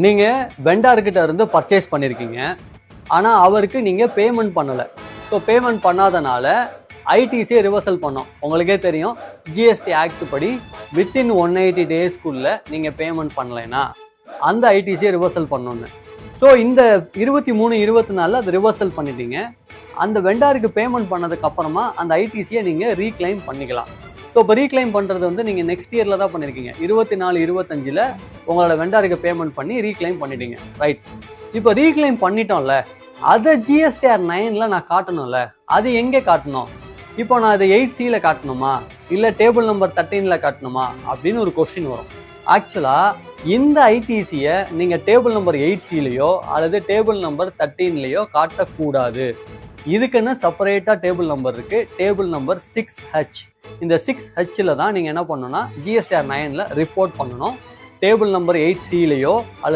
நீங்கள் வெண்டார்கிட்ட இருந்து பர்ச்சேஸ் பண்ணியிருக்கீங்க, ஆனால் அவருக்கு நீங்கள் பேமெண்ட் பண்ணலை. ஸோ பேமெண்ட் பண்ணாதனால ஐடிசியை ரிவர்சல் பண்ணோம். உங்களுக்கே தெரியும், ஜிஎஸ்டி ஆக்ட் படி வித்தின் 180 டேஸ்க்குள்ளே நீங்கள் பேமெண்ட் பண்ணலைன்னா அந்த ஐடிசியை ரிவர்சல் பண்ணோன்னு. ஸோ இந்த 23-24 அது ரிவர்சல் பண்ணிட்டீங்க. அந்த வெண்டாருக்கு பேமெண்ட் பண்ணதுக்கு அப்புறமா அந்த ஐடிசியை நீங்கள் ரீக்ளைம் பண்ணிக்கலாம். ஸோ இப்போ ரீக்ளைம் பண்ணுறது வந்து நீங்கள் நெக்ஸ்ட் இயரில் தான் பண்ணியிருக்கீங்க. 24-25 உங்களோட வெண்டாருக்கு பேமெண்ட் பண்ணி ரீக்ளைம் பண்ணிட்டீங்க, ரைட்? இப்போ ரீக்ளைம் பண்ணிட்டோம்ல, அதை GSTR 9 நான் காட்டணும்ல, அது எங்கே காட்டணும்? இப்போ நான் அதை 8C காட்டணுமா, இல்லை டேபிள் நம்பர் 13 காட்டணுமா அப்படின்னு ஒரு கொஸ்டின் வரும். ஆக்சுவலாக இந்த ஐடிசியை நீங்கள் டேபிள் நம்பர் 8Cலையோ அல்லது டேபிள் நம்பர் 13லையோ காட்டக்கூடாது. இதுக்குன்னு செப்பரேட்டாக டேபிள் நம்பர் இருக்குது, டேபிள் நம்பர் 6H. இந்த 6Hல தான் நீங்கள் என்ன பண்ணணும்னா GSTR 9 ரிப்போர்ட் பண்ணணும். டேபிள் நம்பர் 8Cலையோ அல்லது